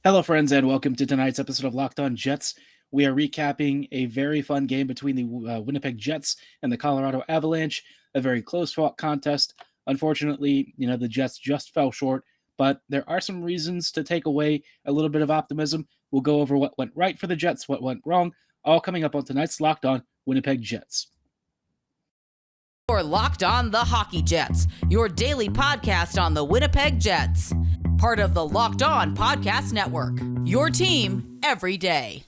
Hello, friends, and welcome to tonight's episode of Locked On Jets. We are recapping a very fun game between the Winnipeg Jets and the Colorado Avalanche, a very close-fought contest. Unfortunately, the Jets just fell short, but there are some reasons to take away a little bit of optimism. We'll go over what went right for the Jets, what went wrong, all coming up on tonight's Locked On Winnipeg Jets. You're Locked On the Hockey Jets, your daily podcast on the Winnipeg Jets. Part of the Locked On Podcast Network, your team every day.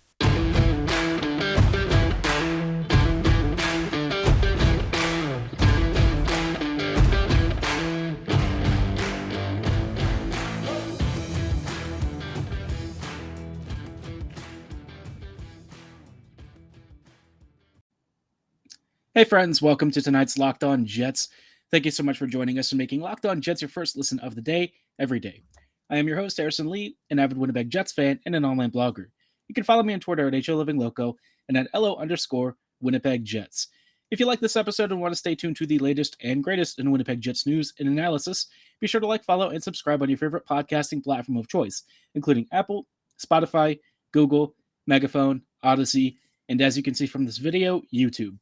Hey friends, welcome to tonight's Locked On Jets. Thank you so much for joining us and making Locked On Jets your first listen of the day, every day. I am your host, Harrison Lee, an avid Winnipeg Jets fan and an online blogger. You can follow me on Twitter at HLivingLoco and at LO_Winnipeg Jets. If you like this episode and want to stay tuned to the latest and greatest in Winnipeg Jets news and analysis, be sure to like, follow, and subscribe on your favorite podcasting platform of choice, including Apple, Spotify, Google, Megaphone, Odyssey, and as you can see from this video, YouTube.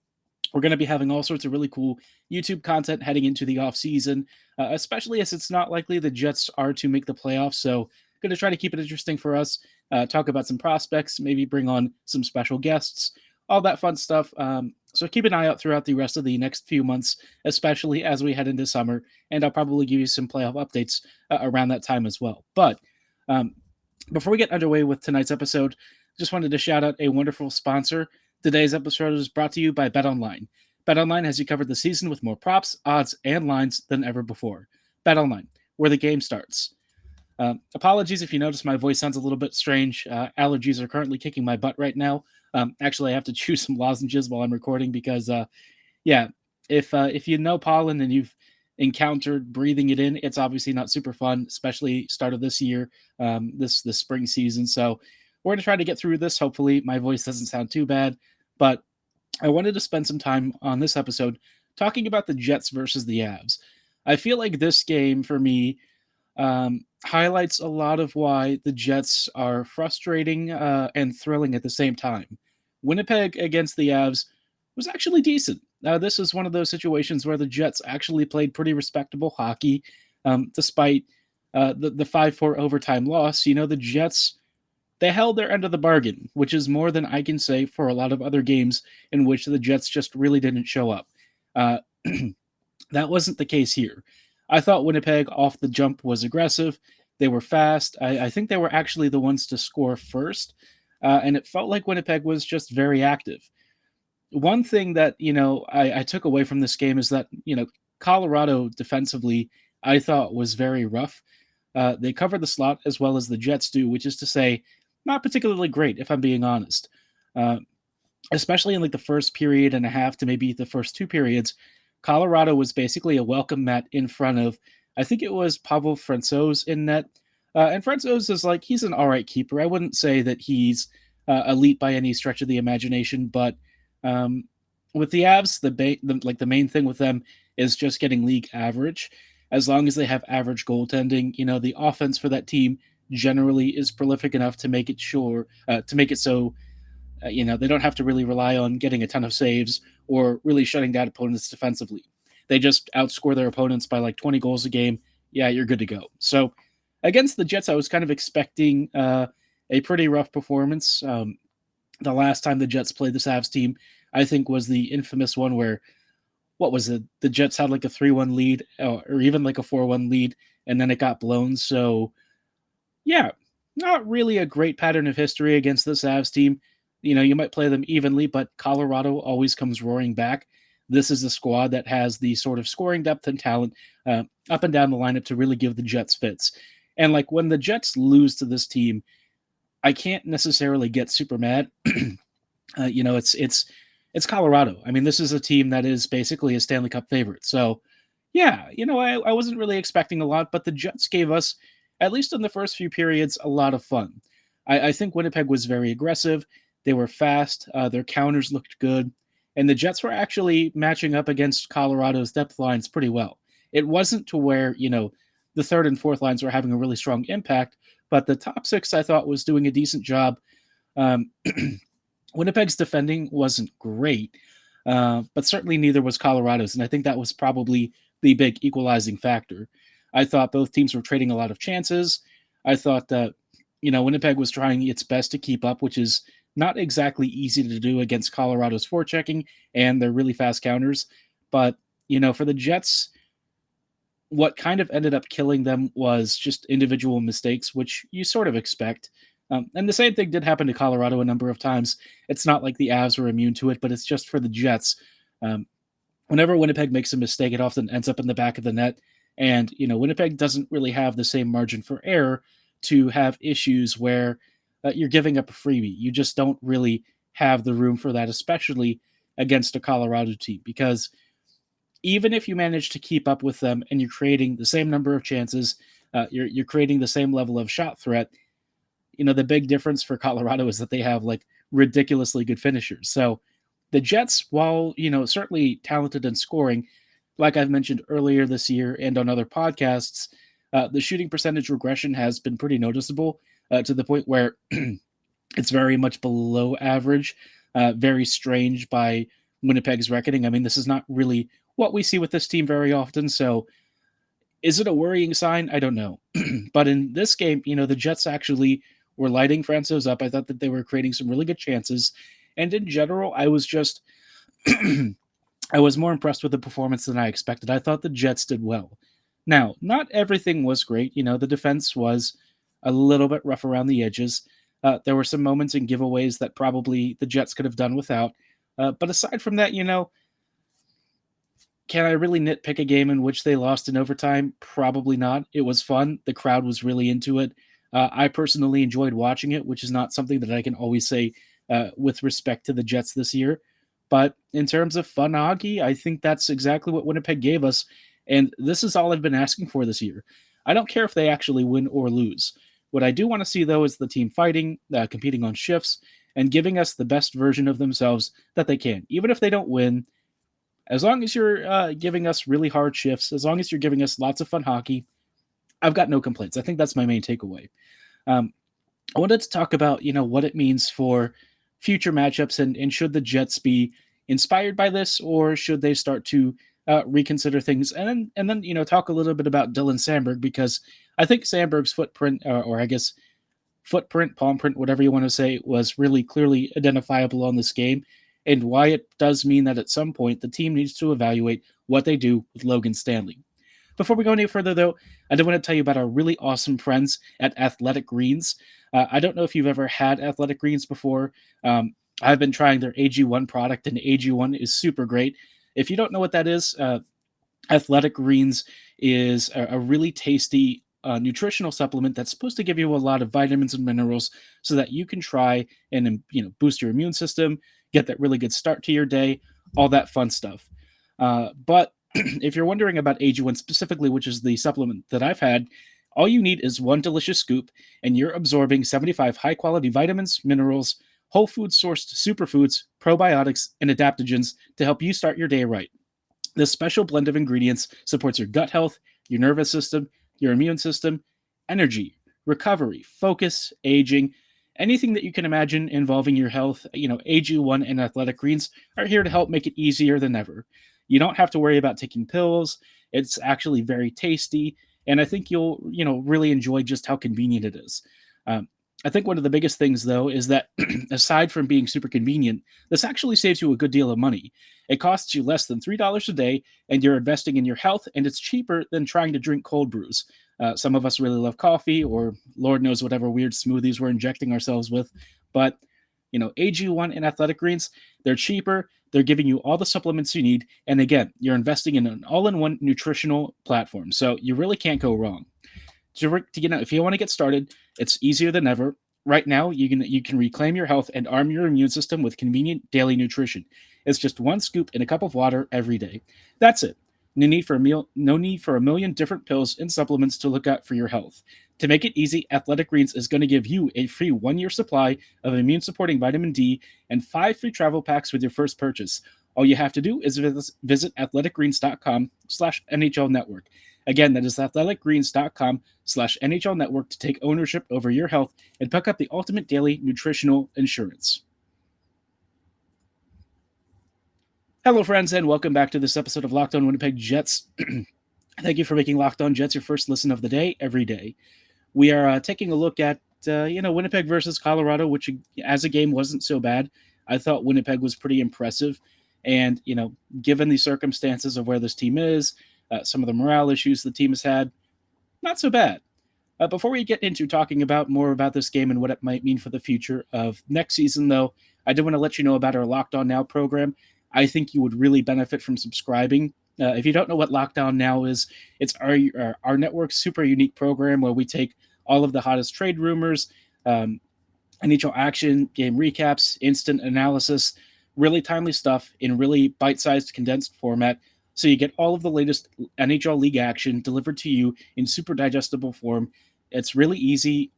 We're going to be having all sorts of really cool YouTube content heading into the offseason, especially as it's not likely the Jets are to make the playoffs. So going to try to keep it interesting for us, talk about some prospects, maybe bring on some special guests, all that fun stuff. So keep an eye out throughout the rest of the next few months, especially as we head into summer. And I'll probably give you some playoff updates around that time as well. But before we get underway with tonight's episode, just wanted to shout out a wonderful sponsor. Today's episode is brought to you by BetOnline. BetOnline has you covered the season with more props, odds, and lines than ever before. BetOnline, where the game starts. Apologies if you notice my voice sounds a little bit strange. Allergies are currently kicking my butt right now. Actually, I have to chew some lozenges while I'm recording because, if you know pollen and you've encountered breathing it in, it's obviously not super fun, especially start of this year, this spring season. So we're going to try to get through this. Hopefully my voice doesn't sound too bad, but I wanted to spend some time on this episode talking about the Jets versus the Avs. I feel like this game for me highlights a lot of why the Jets are frustrating and thrilling at the same time. Winnipeg against the Avs was actually decent. This is one of those situations where the Jets actually played pretty respectable hockey, despite the 5-4 overtime loss. The Jets, they held their end of the bargain, which is more than I can say for a lot of other games in which the Jets just really didn't show up. That wasn't the case here. I thought Winnipeg off the jump was aggressive. They were fast. I think they were actually the ones to score first, and it felt like Winnipeg was just very active. One thing that, I took away from this game is that, Colorado defensively, I thought was very rough. They cover the slot as well as the Jets do, which is to say, not particularly great, if I'm being honest. Especially in the first period and a half to maybe the first two periods, Colorado was basically a welcome mat in front of, I think it was Pavel Francouz in net. And Francouz is he's an all right keeper. I wouldn't say that he's elite by any stretch of the imagination, but with the Avs, the main thing with them is just getting league average. As long as they have average goaltending, the offense for that team generally is prolific enough to make it so they don't have to really rely on getting a ton of saves or really shutting down opponents defensively. They just outscore their opponents by 20 goals a game. Yeah, you're good to go. So against the Jets, I was kind of expecting a pretty rough performance. The last time the Jets played this Avs team, I think, was the infamous one where, what was it? The Jets had a 3-1 lead or even a 4-1 lead, and then it got blown. So, yeah, not really a great pattern of history against this Avs team. You might play them evenly, but Colorado always comes roaring back. This is a squad that has the sort of scoring depth and talent up and down the lineup to really give the Jets fits. And when the Jets lose to this team, I can't necessarily get super mad. It's Colorado. I mean, this is a team that is basically a Stanley Cup favorite. So, yeah, I wasn't really expecting a lot, but the Jets gave us, at least in the first few periods, a lot of fun. I think Winnipeg was very aggressive. They were fast. Their counters looked good. And the Jets were actually matching up against Colorado's depth lines pretty well. It wasn't to where, the third and fourth lines were having a really strong impact, but the top six I thought was doing a decent job. Um, Winnipeg's defending wasn't great, but certainly neither was Colorado's, and I think that was probably the big equalizing factor. I thought both teams were trading a lot of chances. I thought that Winnipeg was trying its best to keep up, which is not exactly easy to do against Colorado's forechecking and their really fast counters. But for the Jets, what kind of ended up killing them was just individual mistakes, which you sort of expect. And the same thing did happen to Colorado a number of times. It's not like the Avs were immune to it, but it's just for the Jets. Um, Whenever Winnipeg makes a mistake, it often ends up in the back of the net. And, Winnipeg doesn't really have the same margin for error to have issues where you're giving up a freebie. You just don't really have the room for that, especially against a Colorado team, because even if you manage to keep up with them and you're creating the same number of chances, you're creating the same level of shot threat. The big difference for Colorado is that they have like ridiculously good finishers. So the Jets, while certainly talented in scoring, like I've mentioned earlier this year and on other podcasts, the shooting percentage regression has been pretty noticeable to the point where it's very much below average, very strange by Winnipeg's reckoning. I mean, this is not really what we see with this team very often. So is it a worrying sign? I don't know. But in this game, the Jets actually were lighting Francouz up. I thought that they were creating some really good chances. And in general, I was just I was more impressed with the performance than I expected. I thought the Jets did well. Now, not everything was great. The defense was a little bit rough around the edges. There were some moments and giveaways that probably the Jets could have done without. But aside from that, can I really nitpick a game in which they lost in overtime? Probably not. It was fun. The crowd was really into it. I personally enjoyed watching it, which is not something that I can always say with respect to the Jets this year. But in terms of fun hockey, I think that's exactly what Winnipeg gave us. And this is all I've been asking for this year. I don't care if they actually win or lose. What I do want to see, though, is the team fighting, competing on shifts, and giving us the best version of themselves that they can. Even if they don't win, as long as you're giving us really hard shifts, as long as you're giving us lots of fun hockey, I've got no complaints. I think that's my main takeaway. I wanted to talk about, what it means for future matchups and should the Jets be inspired by this or should they start to reconsider things and then talk a little bit about Dylan Samberg, because I think Sandberg's footprint or I guess footprint, palm print, whatever you want to say, was really clearly identifiable on this game, and why it does mean that at some point the team needs to evaluate what they do with Logan Stanley. Before we go any further, though, I do want to tell you about our really awesome friends at Athletic Greens. I don't know if you've ever had Athletic Greens before. I've been trying their AG1 product, and AG1 is super great. If you don't know what that is, Athletic Greens is a really tasty nutritional supplement that's supposed to give you a lot of vitamins and minerals so that you can try and boost your immune system, get that really good start to your day, all that fun stuff. But if you're wondering about AG1 specifically, which is the supplement that I've had, all you need is one delicious scoop, and you're absorbing 75 high-quality vitamins, minerals, whole food sourced superfoods, probiotics, and adaptogens to help you start your day right. This special blend of ingredients supports your gut health, your nervous system, your immune system, energy, recovery, focus, aging, anything that you can imagine involving your health. AG1 and Athletic Greens are here to help make it easier than ever. You don't have to worry about taking pills. It's actually very tasty, and I think you'll really enjoy just how convenient it is. I think one of the biggest things, though, is that aside from being super convenient, this actually saves you a good deal of money. It costs you less than $3 a day, and you're investing in your health, and it's cheaper than trying to drink cold brews. Some of us really love coffee, or Lord knows whatever weird smoothies we're injecting ourselves with. But, AG1 and Athletic Greens, they're cheaper, they're giving you all the supplements you need, and again, you're investing in an all-in-one nutritional platform, so you really can't go wrong. If you want to get started, it's easier than ever. Right now, you can reclaim your health and arm your immune system with convenient daily nutrition. It's just one scoop in a cup of water every day. That's it. No need for a million different pills and supplements to look at for your health. To make it easy, Athletic Greens is going to give you a free 1-year supply of immune-supporting vitamin D and 5 free travel packs with your first purchase. All you have to do is visit athleticgreens.com/NHL Network. Again, that is athleticgreens.com/NHL Network to take ownership over your health and pick up the ultimate daily nutritional insurance. Hello, friends, and welcome back to this episode of Locked On Winnipeg Jets. Thank you for making Locked On Jets your first listen of the day every day. We are taking a look at Winnipeg versus Colorado, which as a game wasn't so bad. I thought Winnipeg was pretty impressive, and given the circumstances of where this team is, some of the morale issues the team has had, not so bad. Before we get into talking about more about this game and what it might mean for the future of next season, though, I do want to let you know about our Locked On Now program. I think you would really benefit from subscribing. If you don't know what Locked On Now is, it's our network's super unique program where we take all of the hottest trade rumors, NHL action, game recaps, instant analysis, really timely stuff in really bite-sized, condensed format. So you get all of the latest NHL league action delivered to you in super digestible form. It's really easy.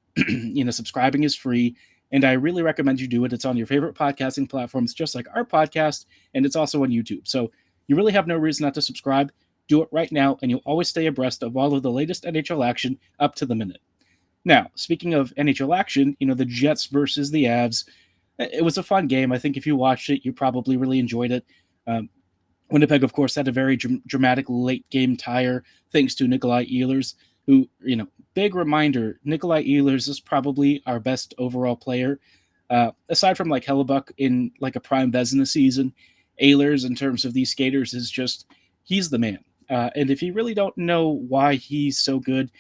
Subscribing is free, and I really recommend you do it. It's on your favorite podcasting platforms, just like our podcast, and it's also on YouTube. So you really have no reason not to subscribe. Do it right now, and you'll always stay abreast of all of the latest NHL action up to the minute. Now, speaking of NHL action, the Jets versus the Avs, it was a fun game. I think if you watched it, you probably really enjoyed it. Winnipeg, of course, had a very dramatic late-game tire thanks to Nikolai Ehlers, who, big reminder, Nikolai Ehlers is probably our best overall player. Aside from, HelleBuck in, a prime Vezina season, Ehlers, in terms of these skaters, is just, he's the man. And if you really don't know why he's so good,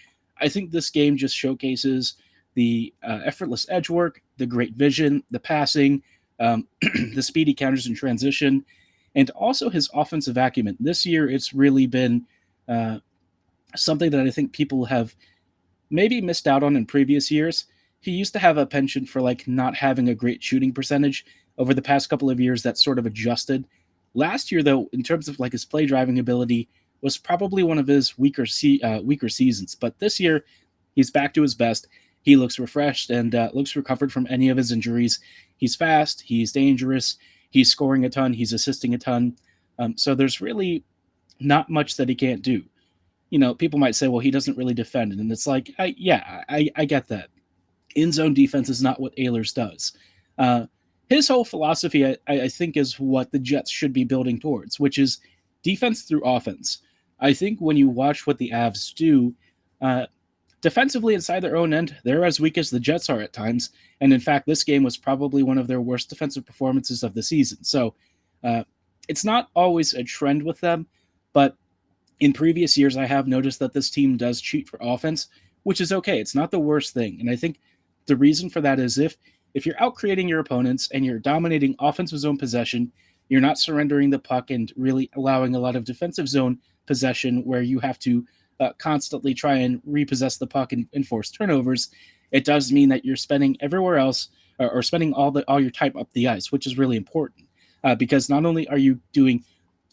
I think this game just showcases the effortless edge work, the great vision, the passing, the speedy counters in transition, and also his offensive acumen. This year, it's really been something that I think people have maybe missed out on in previous years. He used to have a penchant for not having a great shooting percentage. Over the past couple of years, that sort of adjusted. Last year, though, in terms of his play driving ability, was probably one of his weaker seasons. But this year, he's back to his best. He looks refreshed and looks recovered from any of his injuries. He's fast. He's dangerous. He's scoring a ton. He's assisting a ton. So there's really not much that he can't do. People might say, well, he doesn't really defend. And it's I get that. In-zone defense is not what Ehlers does. His whole philosophy, I think, is what the Jets should be building towards, which is defense through offense. I think when you watch what the Avs do, defensively inside their own end, they're as weak as the Jets are at times. And in fact, this game was probably one of their worst defensive performances of the season. So it's not always a trend with them, but in previous years, I have noticed that this team does cheat for offense, which is okay. It's not the worst thing. And I think the reason for that is if you're out creating your opponents and you're dominating offensive zone possession, you're not surrendering the puck and really allowing a lot of defensive zone possession where you have to constantly try and repossess the puck and force turnovers. It does mean that you're spending everywhere else or spending all your time up the ice, which is really important because not only are you doing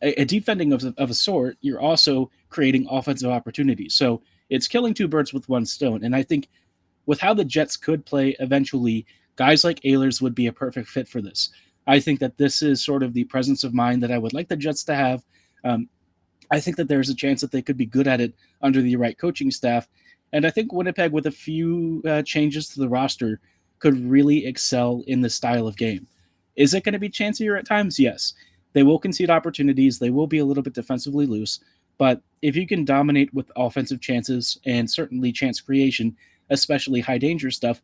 a defending of a sort, you're also creating offensive opportunities. So it's killing two birds with one stone. And I think with how the Jets could play eventually, guys like Ehlers would be a perfect fit for this. I think that this is sort of the presence of mind that I would like the Jets to have. I think that there's a chance that they could be good at it under the right coaching staff. And I think Winnipeg, with a few changes to the roster, could really excel in this style of game. Is it going to be chancier at times? Yes. They will concede opportunities. They will be a little bit defensively loose. But if you can dominate with offensive chances and certainly chance creation, especially high danger stuff,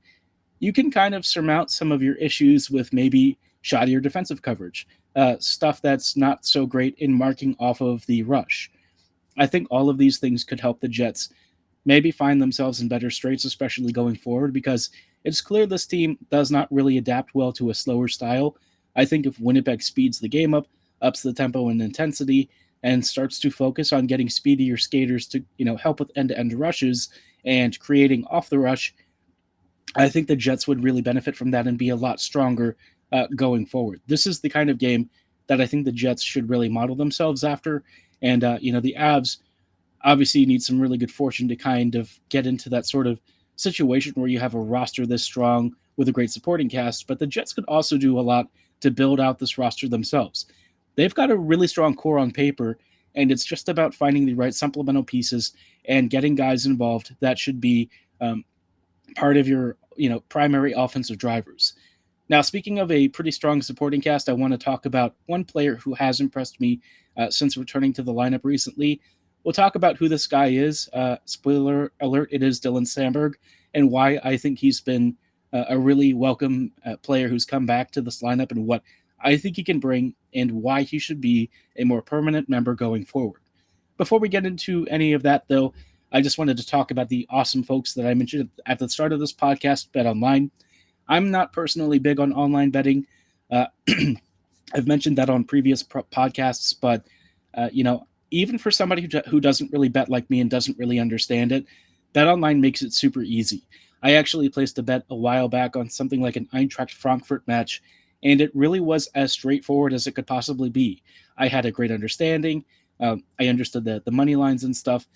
you can kind of surmount some of your issues with maybe shoddier defensive coverage, stuff that's not so great in marking off of the rush. I think all of these things could help the Jets maybe find themselves in better straits, especially going forward, because it's clear this team does not really adapt well to a slower style. I think if Winnipeg speeds the game up, ups the tempo and intensity, and starts to focus on getting speedier skaters to help with end-to-end rushes and creating off the rush, I think the Jets would really benefit from that and be a lot stronger going forward. This is the kind of game that I think the Jets should really model themselves after. And, the Avs obviously need some really good fortune to kind of get into that sort of situation where you have a roster this strong with a great supporting cast, but the Jets could also do a lot to build out this roster themselves. They've got a really strong core on paper, and it's just about finding the right supplemental pieces and getting guys involved that should be um, part of your primary offensive drivers. Now, speaking of a pretty strong supporting cast, I want to talk about one player who has impressed me since returning to the lineup recently. We'll talk about who this guy is. Spoiler alert, it is Dylan Samberg, and why I think he's been a really welcome player who's come back to this lineup and what I think he can bring and why he should be a more permanent member going forward. Before we get into any of that, though, I just wanted to talk about the awesome folks that I mentioned at the start of this podcast, BetOnline. I'm not personally big on online betting. Uh, I've mentioned that on previous podcasts, but even for somebody who doesn't really bet like me and doesn't really understand it, BetOnline makes it super easy. I actually placed a bet a while back on something like an Eintracht Frankfurt match, and it really was as straightforward as it could possibly be. I had a great understanding. I understood the money lines and stuff.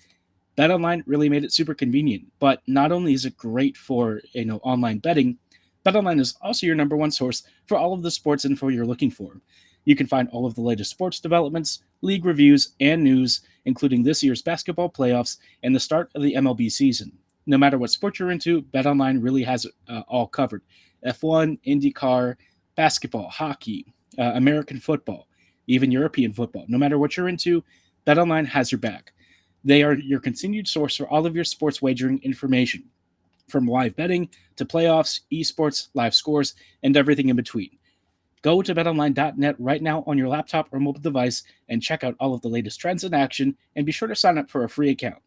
BetOnline really made it super convenient. But not only is it great for online betting, BetOnline is also your number one source for all of the sports info you're looking for. You can find all of the latest sports developments, league reviews, and news, including this year's basketball playoffs and the start of the MLB season. No matter what sport you're into, BetOnline really has it all covered. F1, IndyCar, basketball, hockey, American football, even European football. No matter what you're into, BetOnline has your back. They are your continued source for all of your sports wagering information, from live betting to playoffs, esports, live scores, and everything in between. Go to betonline.net right now on your laptop or mobile device and check out all of the latest trends in action, and be sure to sign up for a free account.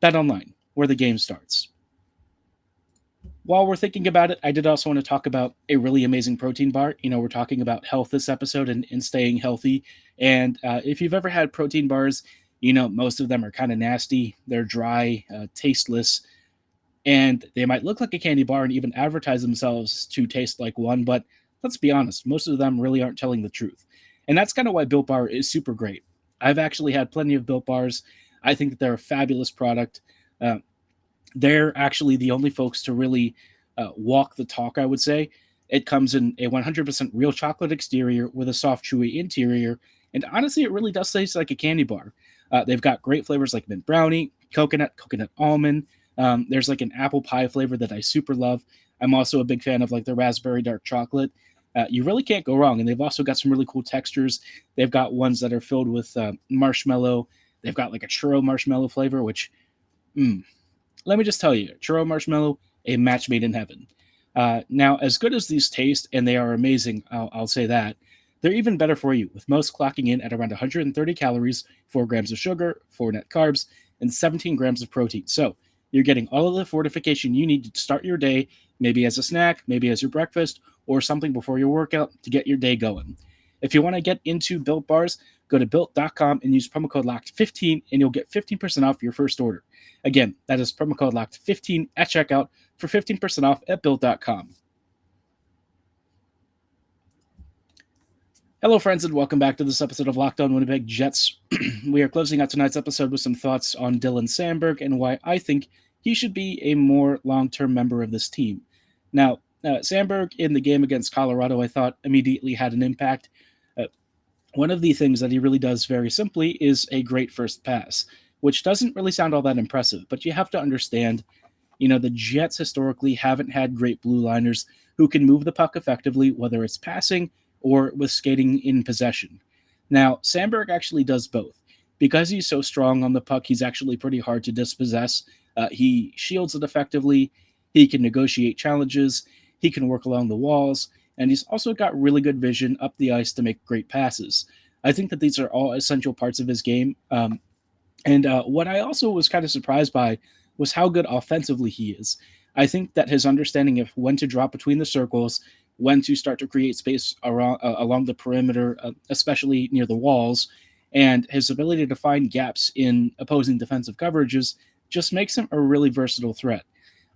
BetOnline, where the game starts. While we're thinking about it, I did also want to talk about a really amazing protein bar. We're talking about health this episode and staying healthy. And if you've ever had protein bars, most of them are kind of nasty. They're dry, tasteless, and they might look like a candy bar and even advertise themselves to taste like one. But let's be honest, most of them really aren't telling the truth. And that's kind of why Built Bar is super great. I've actually had plenty of Built Bars. I think that they're a fabulous product. They're actually the only folks to really walk the talk, I would say. It comes in a 100% real chocolate exterior with a soft, chewy interior. And honestly, it really does taste like a candy bar. They've got great flavors like mint brownie, coconut almond. There's like an apple pie flavor that I super love. I'm also a big fan of like the raspberry dark chocolate. You really can't go wrong. And they've also got some really cool textures. They've got ones that are filled with marshmallow. They've got like a churro marshmallow flavor, which, let me just tell you, churro marshmallow, a match made in heaven. Now, as good as these taste, and they are amazing, I'll say that, they're even better for you, with most clocking in at around 130 calories, 4 grams of sugar, 4 net carbs, and 17 grams of protein. So you're getting all of the fortification you need to start your day, maybe as a snack, maybe as your breakfast, or something before your workout to get your day going. If you want to get into Built Bars, go to Built.com and use promo code LOCKED15 and you'll get 15% off your first order. Again, that is promo code LOCKED15 at checkout for 15% off at Built.com. Hello, friends, and welcome back to this episode of Locked On Winnipeg Jets. We are closing out tonight's episode with some thoughts on Dylan Samberg and why I think he should be a more long-term member of this team. Now, Sandberg in the game against Colorado, I thought immediately had an impact. One of the things that he really does very simply is a great first pass, which doesn't really sound all that impressive, but you have to understand, the Jets historically haven't had great blue liners who can move the puck effectively, whether it's passing or with skating in possession. Now, Sandberg actually does both. Because he's so strong on the puck, he's actually pretty hard to dispossess. He shields it effectively. He can negotiate challenges. He can work along the walls. And he's also got really good vision up the ice to make great passes. I think that these are all essential parts of his game. And what I also was kind of surprised by was how good offensively he is. I think that his understanding of when to drop between the circles, when to start to create space around, along the perimeter, especially near the walls, and his ability to find gaps in opposing defensive coverages just makes him a really versatile threat.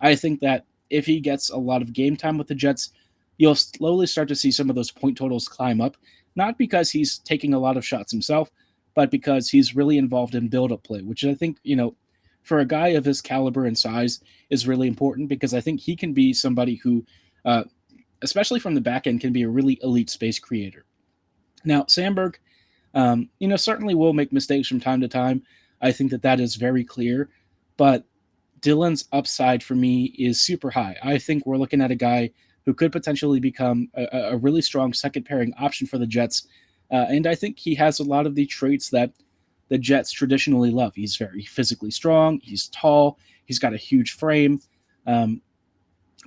I think that if he gets a lot of game time with the Jets, you'll slowly start to see some of those point totals climb up, not because he's taking a lot of shots himself, but because he's really involved in build-up play, which I think, for a guy of his caliber and size is really important, because I think he can be somebody who, especially from the back end, can be a really elite space creator. Now, Sandberg, certainly will make mistakes from time to time. I think that is very clear. but Dylan's upside for me is super high. I think we're looking at a guy who could potentially become a really strong second pairing option for the Jets. And I think he has a lot of the traits that the Jets traditionally love. He's very physically strong, he's tall, he's got a huge frame, um,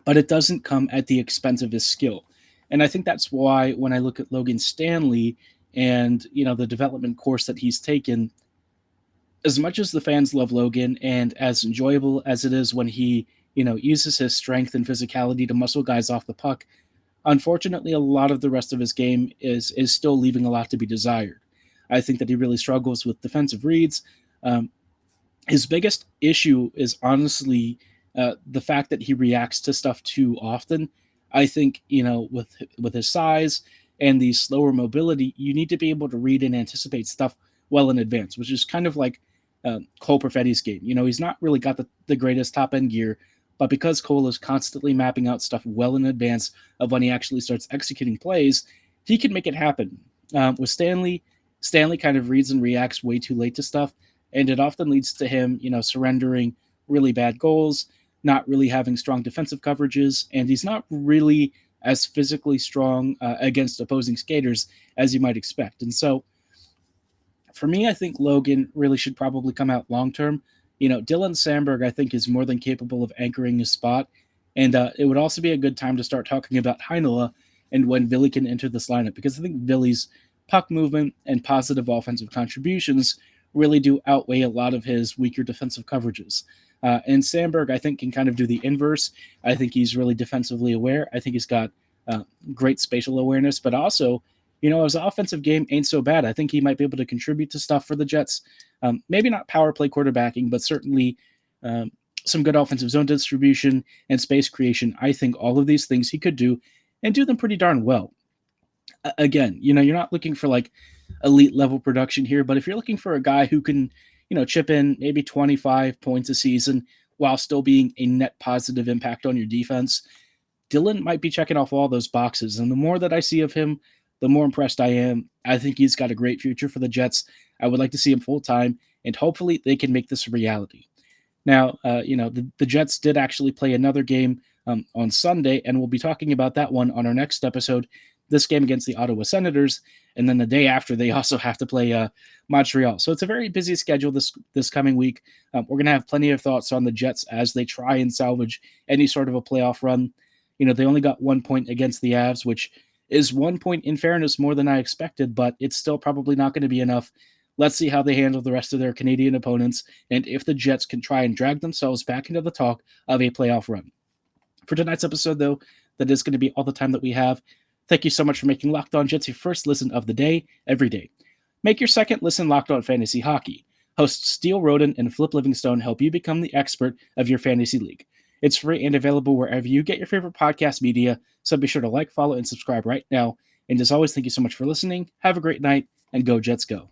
but it doesn't come at the expense of his skill. And I think that's why when I look at Logan Stanley and the development course that he's taken, as much as the fans love Logan and as enjoyable as it is when he, uses his strength and physicality to muscle guys off the puck, unfortunately, a lot of the rest of his game is still leaving a lot to be desired. I think that he really struggles with defensive reads. Um, his biggest issue is honestly the fact that he reacts to stuff too often. I think with his size and the slower mobility, you need to be able to read and anticipate stuff well in advance, which is kind of like Cole Perfetti's game. He's not really got the greatest top end gear, but because Cole is constantly mapping out stuff well in advance of when he actually starts executing plays, he can make it happen. With Stanley kind of reads and reacts way too late to stuff, and it often leads to him, surrendering really bad goals, not really having strong defensive coverages, and he's not really as physically strong against opposing skaters as you might expect. And so, for me, I think Logan really should probably come out long term. Dylan Samberg, I think, is more than capable of anchoring his spot, and it would also be a good time to start talking about Heinola and when Villy can enter this lineup, because I think Villy's puck movement and positive offensive contributions really do outweigh a lot of his weaker defensive coverages. And Sandberg, I think, can kind of do the inverse. I think he's really defensively aware. I think he's got great spatial awareness, but also, his offensive game ain't so bad. I think he might be able to contribute to stuff for the Jets. Maybe not power play quarterbacking, but certainly some good offensive zone distribution and space creation. I think all of these things he could do and do them pretty darn well. Again, you're not looking for like elite level production here, but if you're looking for a guy who can, chip in maybe 25 points a season while still being a net positive impact on your defense, Dylan might be checking off all those boxes. And the more that I see of him, the more impressed I am. I think he's got a great future for the Jets. I would like to see him full time, and hopefully they can make this a reality. Now, the Jets did actually play another game on Sunday, and we'll be talking about that one on our next episode. This game against the Ottawa Senators, and then the day after they also have to play Montreal. So it's a very busy schedule this coming week. We're going to have plenty of thoughts on the Jets as they try and salvage any sort of a playoff run. They only got 1 point against the Avs, which is 1 point in fairness more than I expected, but it's still probably not going to be enough. Let's see how they handle the rest of their Canadian opponents, and if the Jets can try and drag themselves back into the talk of a playoff run. For tonight's episode, though, that is going to be all the time that we have. Thank you so much for making Locked On Jets your first listen of the day, every day. Make your second listen Locked On Fantasy Hockey. Hosts Steele Roden and Flip Livingstone help you become the expert of your fantasy league. It's free and available wherever you get your favorite podcast media, so be sure to like, follow, and subscribe right now. And as always, thank you so much for listening. Have a great night, and go Jets go.